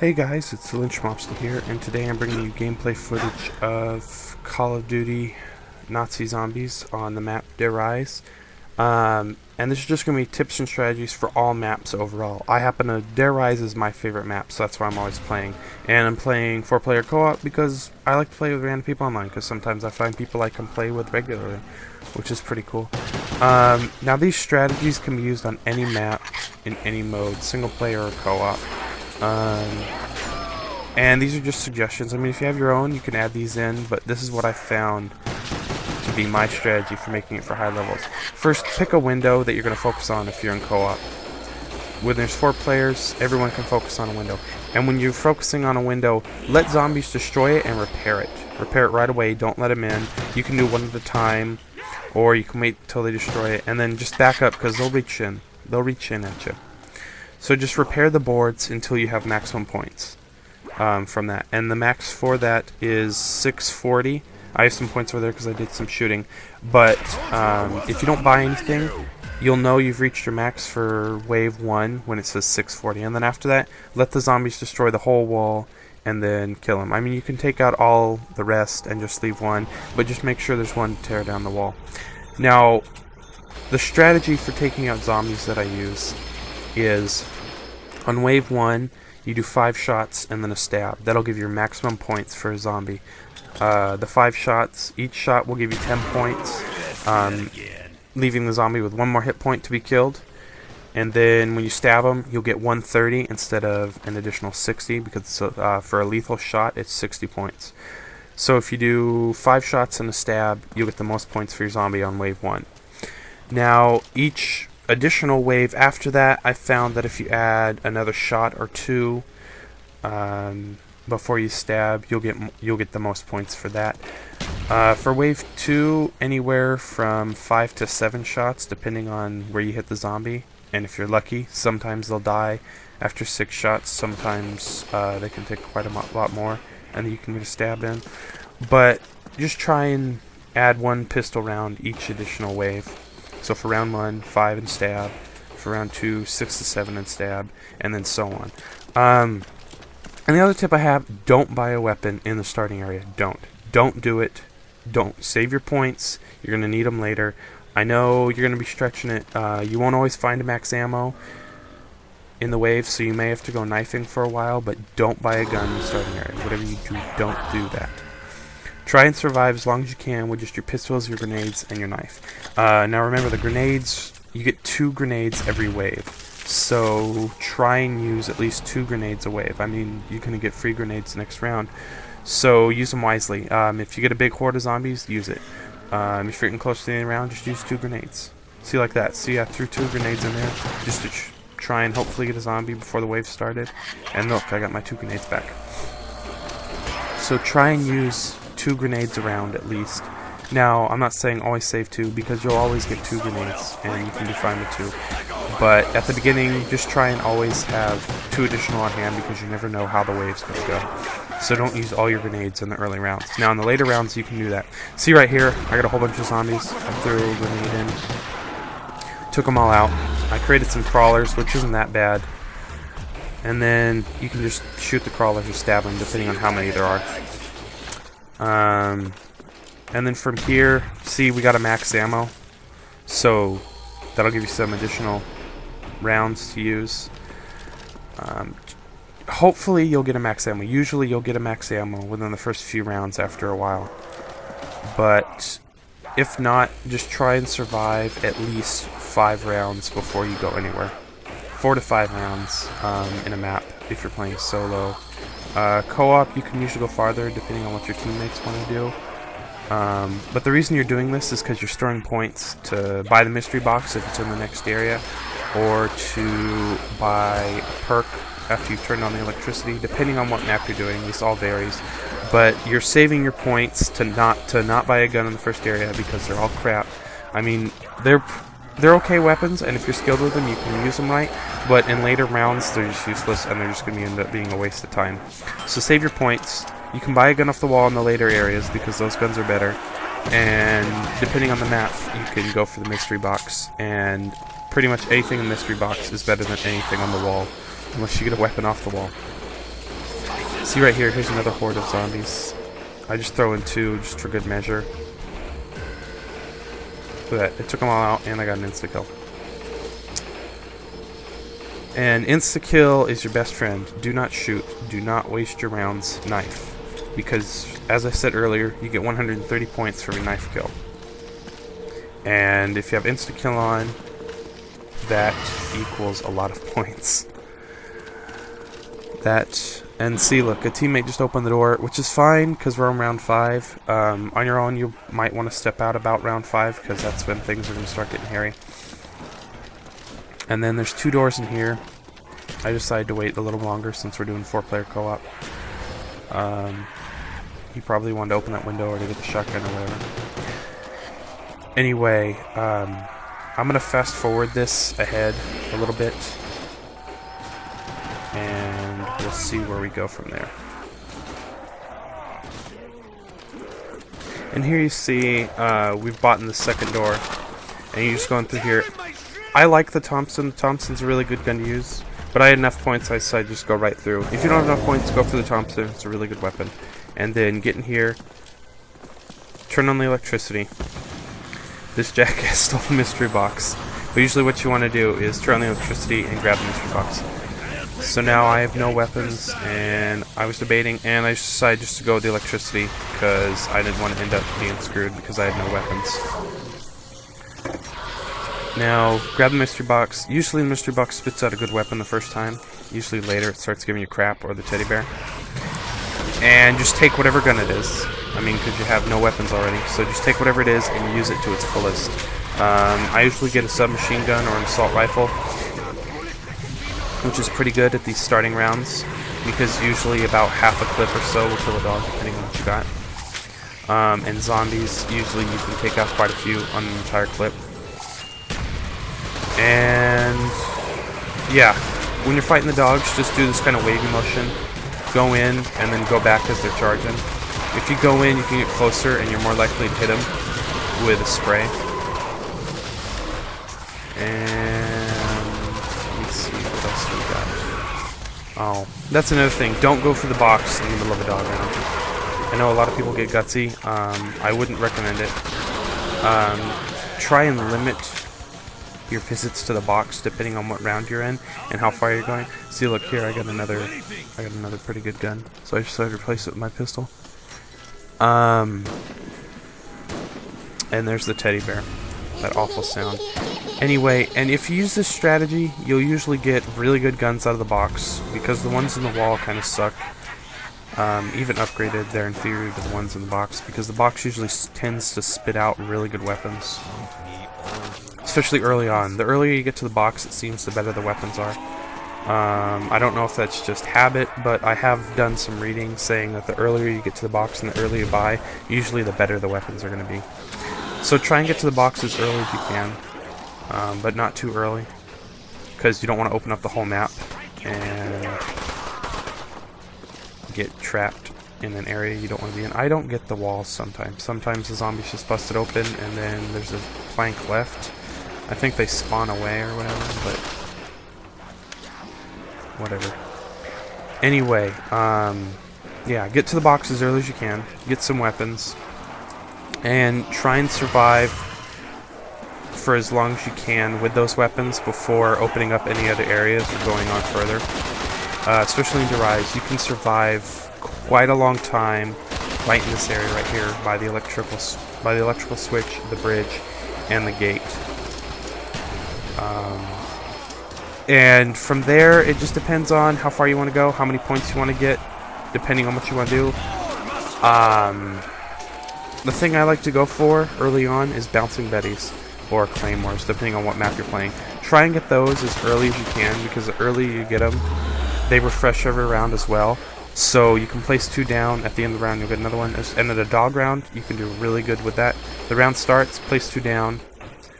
Hey guys, it's the Lynch Mobster here, and today I'm bringing you gameplay footage of Call of Duty Nazi Zombies on the map Riese. And this is just going to be tips and strategies for all maps overall. Riese is my favorite map, so that's why I'm always playing. And I'm playing 4-player co-op because I like to play with random people online, because sometimes I find people I can play with regularly, which is pretty cool. Now these strategies can be used on any map, in any mode, single player or co-op. And these are just suggestions. I mean, if you have your own, you can add these in, but this is what I found to be my strategy for making it for high levels. First, pick a window that you're going to focus on if you're in co-op. When there's 4 players, everyone can focus on a window. And when you're focusing on a window, let zombies destroy it and repair it. Repair it right away, don't let them in. You can do one at a time, or you can wait until they destroy it, and then just back up, because they'll reach in. They'll reach in at you. So just repair the boards until you have maximum points from that. And the max for that is 640. I have some points over there because I did some shooting. But if you don't buy anything, you'll know you've reached your max for wave 1 when it says 640. And then after that, let the zombies destroy the whole wall and then kill them. I mean, you can take out all the rest and just leave one, but just make sure there's one to tear down the wall. Now, the strategy for taking out zombies that I use is on wave 1 you do 5 shots and then a stab. That'll give you your maximum points for a zombie. The 5 shots, each shot will give you 10 points, leaving the zombie with 1 more hit point to be killed. And then when you stab them, you'll get 130 instead of an additional 60, because for a lethal shot it's 60 points. So if you do 5 shots and a stab, you'll get the most points for your zombie on wave 1. Now, each additional wave after that, I found that if you add another shot or 2 before you stab, you'll get the most points for that. For wave 2, anywhere from 5 to 7 shots, depending on where you hit the zombie. And if you're lucky, sometimes they'll die after 6 shots. Sometimes they can take quite a lot more, and you can get a stab in. But just try and add 1 pistol round each additional wave. So for round 1, 5 and stab. For round 2, 6 to 7 and stab, and then so on. And the other tip I have: don't buy a weapon in the starting area. Don't do it. Don't. Save your points. You're gonna need them later. I know you're gonna be stretching it. You won't always find a max ammo in the wave, so you may have to go knifing for a while. But don't buy a gun in the starting area. Whatever you do, don't do that. Try and survive as long as you can with just your pistols, your grenades, and your knife. Now remember, the grenades, you get 2 grenades every wave. So try and use at least 2 grenades a wave. I mean, you're going to get free grenades next round. So use them wisely. If you get a big horde of zombies, use it. If you're getting close to the end of the round, just use 2 grenades. See, like that. See, I threw 2 grenades in there just to try and hopefully get a zombie before the wave started. And look, I got my 2 grenades back. So try and use 2 grenades around at least. Now, I'm not saying always save 2, because you'll always get 2 grenades, and you can do fine with 2. But at the beginning, just try and always have 2 additional on hand, because you never know how the wave's going to go. So don't use all your grenades in the early rounds. Now, in the later rounds, you can do that. See right here, I got a whole bunch of zombies. I threw a grenade in. Took them all out. I created some crawlers, which isn't that bad. And then you can just shoot the crawlers or stab them, depending on how many there are. And then from here, see, we got a max ammo, so that'll give you some additional rounds to use. Hopefully you'll get a max ammo. Usually you'll get a max ammo within the first few rounds after a while. But if not, just try and survive at least 5 rounds before you go anywhere. 4 to 5 rounds in a map if you're playing solo. Co-op, you can usually go farther depending on what your teammates want to do. But the reason you're doing this is because you're storing points to buy the mystery box if it's in the next area, or to buy a perk after you've turned on the electricity, depending on what map you're doing. This all varies. But you're saving your points to not buy a gun in the first area, because they're all crap. I mean, they're okay weapons, and if you're skilled with them, you can use them right, but in later rounds, they're just useless, and they're just going to end up being a waste of time. So save your points. You can buy a gun off the wall in the later areas, because those guns are better, and depending on the map, you can go for the mystery box, and pretty much anything in the mystery box is better than anything on the wall, unless you get a weapon off the wall. See right here, here's another horde of zombies. I just throw in 2 just for good measure. Look at that, it took them all out and I got an insta-kill. And insta-kill is your best friend. Do not shoot. Do not waste your rounds. Knife. Because, as I said earlier, you get 130 points for your knife kill. And if you have insta-kill on, that equals a lot of points. That, and see, look, a teammate just opened the door, which is fine, because we're on round 5. On your own, you might want to step out about round 5, because that's when things are going to start getting hairy. And then there's 2 doors in here. I decided to wait a little longer since we're doing 4-player co-op. He probably wanted to open that window or to get the shotgun or whatever. Anyway, I'm going to fast forward this ahead a little bit. And we'll see where we go from there. And here you see we've bought in the second door. And you're just going through here. I like the Thompson. The Thompson's a really good gun to use. But I had enough points, I decided to just go right through. If you don't have enough points, go for the Thompson. It's a really good weapon. And then get in here. Turn on the electricity. This jackass stole the mystery box. But usually what you want to do is turn on the electricity and grab the mystery box. So now I have no weapons, and I was debating, and I decided just to go with the electricity because I didn't want to end up being screwed because I had no weapons. Now, grab the mystery box. Usually the mystery box spits out a good weapon the first time. Usually later it starts giving you crap or the teddy bear. And just take whatever gun it is. I mean, because you have no weapons already. So just take whatever it is and use it to its fullest. I usually get a submachine gun or an assault rifle, which is pretty good at these starting rounds, because usually about half a clip or so will kill a dog, depending on what you got. And zombies, usually you can take out quite a few on an entire clip. And yeah, when you're fighting the dogs, just do this kind of wavy motion. Go in and then go back as they're charging. If you go in, you can get closer and you're more likely to hit them with a spray. And let's see what else we got. Oh, that's another thing. Don't go for the box in the middle of a dog round. I know a lot of people get gutsy. I wouldn't recommend it. Try and limit your visits to the box depending on what round you're in and how far you're going. See, look here, I got another pretty good gun, so I decided to replace it with my pistol. And there's the teddy bear, that awful sound. Anyway, and if you use this strategy, you'll usually get really good guns out of the box, because the ones in the wall kind of suck. Even upgraded, they're inferior to the ones in the box, because the box usually tends to spit out really good weapons. Especially early on. The earlier you get to the box, it seems the better the weapons are. I don't know if that's just habit, but I have done some reading saying that the earlier you get to the box and the earlier you buy, usually the better the weapons are going to be. So try and get to the box as early as you can, but not too early, because you don't want to open up the whole map and get trapped in an area you don't want to be in. I don't get the walls sometimes. Sometimes the zombies just bust it open and then there's a plank left. I think they spawn away or whatever, but whatever. Anyway, yeah, get to the box as early as you can, get some weapons, and try and survive for as long as you can with those weapons before opening up any other areas or going on further. Especially in Riese, you can survive quite a long time right in this area right here by the electrical switch, the bridge, and the gate. And from there, it just depends on how far you want to go, how many points you want to get, depending on what you want to do. The thing I like to go for early on is bouncing betties or claymores, depending on what map you're playing. Try and get those as early as you can, because the earlier you get them, they refresh every round as well. So you can place 2 down, at the end of the round you'll get another one. And at a dog round, you can do really good with that. The round starts, place 2 down,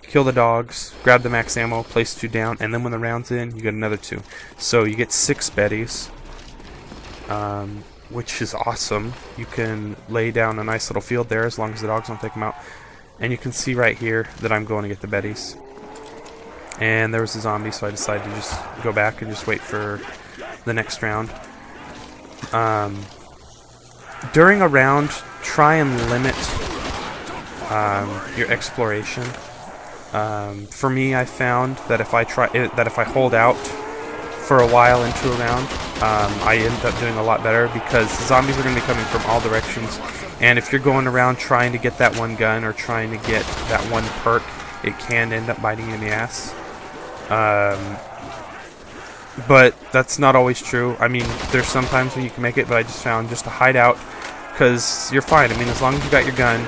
kill the dogs, grab the max ammo, place 2 down, and then when the round's in, you get another 2. So you get 6 betties, which is awesome. You can lay down a nice little field there as long as the dogs don't take them out. And you can see right here that I'm going to get the betties. And there was a zombie, so I decided to just go back and just wait for the next round. During a round, try and limit your exploration. For me, I found that if I hold out for a while into a round, I end up doing a lot better because zombies are going to be coming from all directions. And if you're going around trying to get that one gun or trying to get that one perk, it can end up biting you in the ass. But that's not always true. I mean, there's sometimes when you can make it, but I just found just to hide out, because you're fine. I mean, as long as you got your gun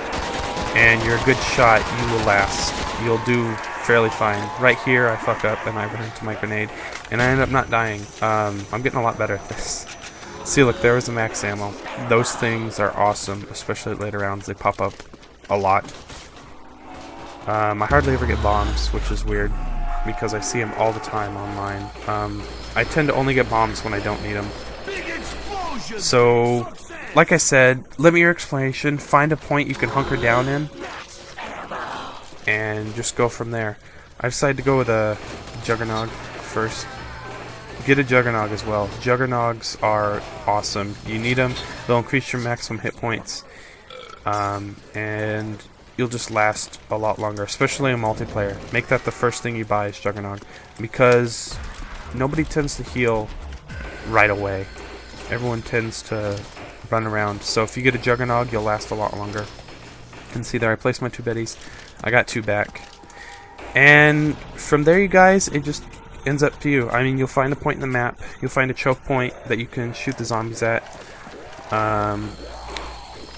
and you're a good shot, you will last. You'll do fairly fine. Right here, I fuck up and I run into my grenade, and I end up not dying. I'm getting a lot better at this. See, look, there was a max ammo. Those things are awesome, especially at later rounds. They pop up a lot. I hardly ever get bombs, which is weird, because I see them all the time online. I tend to only get bombs when I don't need them. So, like I said, limit your exploration, find a point you can hunker down in, and just go from there. I decided to go with a Juggernog first. Get a Juggernog as well. Juggernauts are awesome. You need them. They'll increase your maximum hit points, and you'll just last a lot longer, especially in multiplayer. Make that the first thing you buy is Juggernog, because nobody tends to heal right away. Everyone tends to run around. So if you get a Juggernog, you'll last a lot longer. You can see there I placed my 2 Bettys. I got 2 back. And from there, you guys, it just ends up to you. I mean, you'll find a point in the map. You'll find a choke point that you can shoot the zombies at.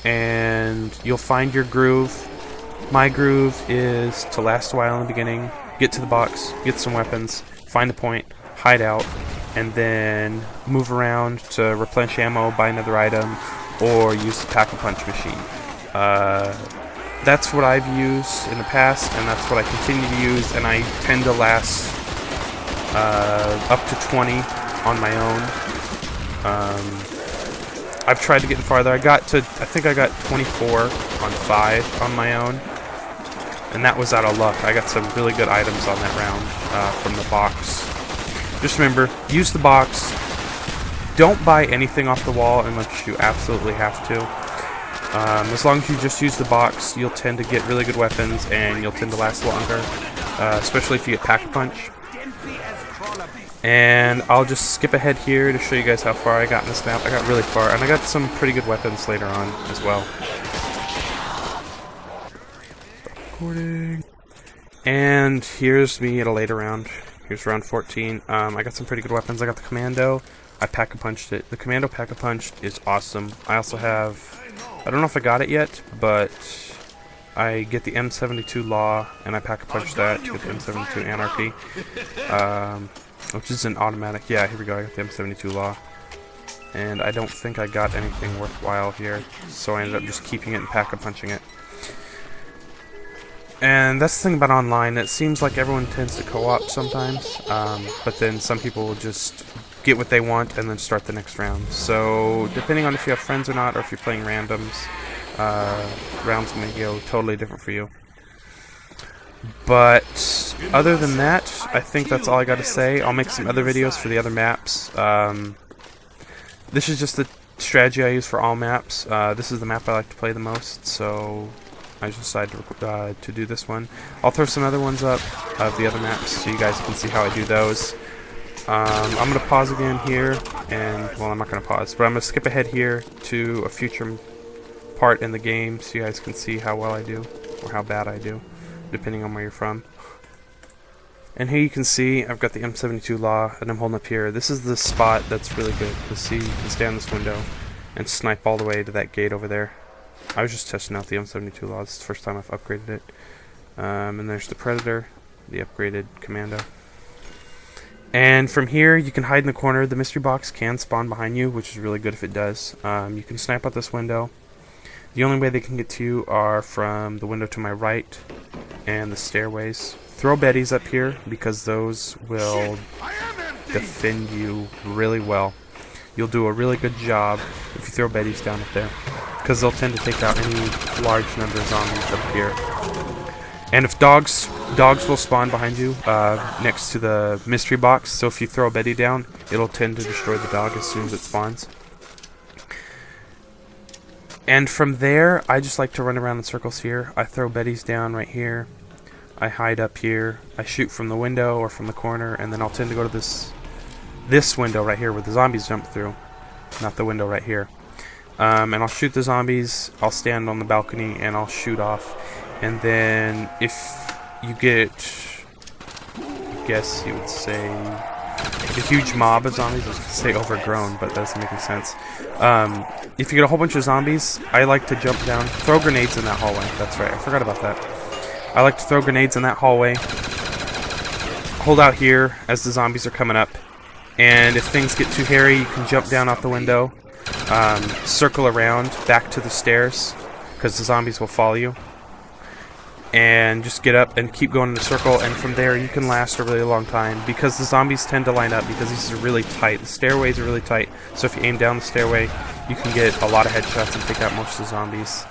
And you'll find your groove. My groove is to last a while in the beginning, get to the box, get some weapons, find a point, hide out, and then move around to replenish ammo, buy another item, or use the pack-a-punch machine. That's what I've used in the past, and that's what I continue to use, and I tend to last up to 20 on my own. I've tried to get farther. I think I got 24 on 5 on my own, and that was out of luck. I got some really good items on that round from the box. Just remember, use the box. Don't buy anything off the wall unless you absolutely have to. As long as you just use the box, you'll tend to get really good weapons, and you'll tend to last longer, especially if you get Pack-a-Punch. And I'll just skip ahead here to show you guys how far I got in this map. I got really far, and I got some pretty good weapons later on as well. Stop recording. And here's me at a later round. Here's round 14. I got some pretty good weapons. I got the Commando. I Pack-a-Punched it. The Commando Pack-a-Punched is awesome. I also have, I don't know if I got it yet, but I get the M72 Law, and I Pack-a-Punch that to get the M72 Anarchy, which is an automatic. Yeah, here we go. I got the M72 Law, and I don't think I got anything worthwhile here, so I ended up just keeping it and Pack-a-Punching it. And that's the thing about online. It seems like everyone tends to co-op sometimes, but then some people will just get what they want and then start the next round. So depending on if you have friends or not, or if you're playing randoms, rounds may go totally different for you. But other than that, I think that's all I got to say. I'll make some other videos for the other maps. This is just the strategy I use for all maps. This is the map I like to play the most, so I just decided to do this one. I'll throw some other ones up of the other maps so you guys can see how I do those. I'm going to pause again here, and, well, I'm not going to pause, but I'm going to skip ahead here to a future part in the game so you guys can see how well I do, or how bad I do, depending on where you're from. And here you can see I've got the M72 Law, and I'm holding up here. This is the spot that's really good to see. You can stand in this window and snipe all the way to that gate over there. I was just testing out the M72 Law. This is the first time I've upgraded it. And there's the Predator, the upgraded Commando. And from here, you can hide in the corner. The mystery box can spawn behind you, which is really good if it does. You can snipe out this window. The only way they can get to you are from the window to my right and the stairways. Throw Bettys up here, because those will defend you really well. You'll do a really good job if you throw Bettys down up there, because they'll tend to take out any large number of zombies up here. And if dogs will spawn behind you next to the mystery box, so if you throw a Betty down, it'll tend to destroy the dog as soon as it spawns. And from there, I just like to run around in circles here. I throw Betties down right here. I hide up here. I shoot from the window or from the corner, and then I'll tend to go to this window right here where the zombies jump through, not the window right here. And I'll shoot the zombies. I'll stand on the balcony and I'll shoot off. And then if you get, I guess you would say, a huge mob of zombies. I was going to say overgrown, but that doesn't make any sense. If you get a whole bunch of zombies, I like to jump down, throw grenades in that hallway. That's right, I forgot about that. I like to throw grenades in that hallway, hold out here as the zombies are coming up, and if things get too hairy, you can jump down out the window, circle around back to the stairs, because the zombies will follow you, and just get up and keep going in a circle, and from there you can last a really long time, because the zombies tend to line up, because these are really tight. The stairways are really tight, so if you aim down the stairway, you can get a lot of headshots and take out most of the zombies.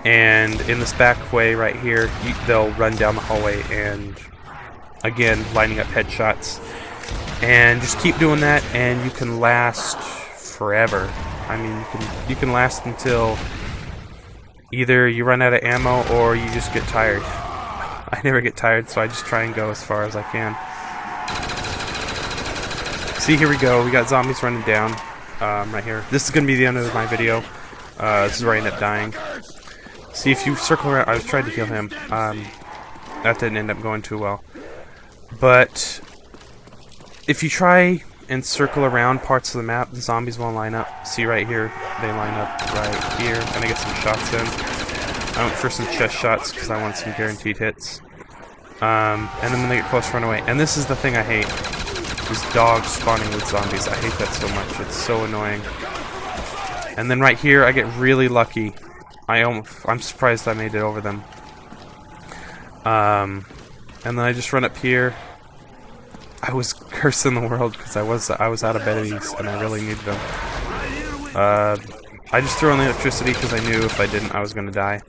And in this back way right here, they'll run down the hallway and, again, lining up headshots. And just keep doing that, and you can last forever. I mean, you can last until either you run out of ammo or you just get tired. I never get tired, so I just try and go as far as I can. See, here we go. We got zombies running down right here. This is going to be the end of my video. This is where I end up dying. See, if you circle around... I was trying to kill him. That didn't end up going too well. But if you try and circle around parts of the map, the zombies won't line up. See right here, they line up right here. I'm gonna get some shots in. I went for some chest shots because I want some guaranteed hits. And then when they get close, run away. And this is the thing I hate. These dogs spawning with zombies. I hate that so much. It's so annoying. And then right here, I get really lucky. I'm surprised I made it over them. And then I just run up here. I was cursing the world because I was out of Betties and I really needed them. I just threw on the electricity because I knew if I didn't I was going to die.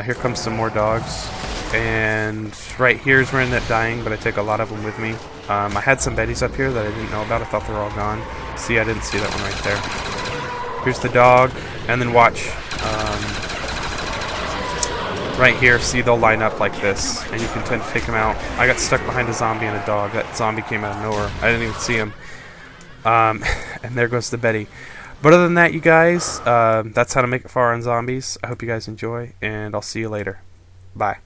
Here comes some more dogs. And right here is where I ended up dying, but I take a lot of them with me. I had some Betties up here that I didn't know about. I thought they were all gone. See, I didn't see that one right there. Here's the dog. And then watch. Right here, see, they'll line up like this, and you can tend to take them out. I got stuck behind a zombie and a dog. That zombie came out of nowhere. I didn't even see him. And there goes the Betty. But other than that, you guys, that's how to make it far on zombies. I hope you guys enjoy, and I'll see you later. Bye.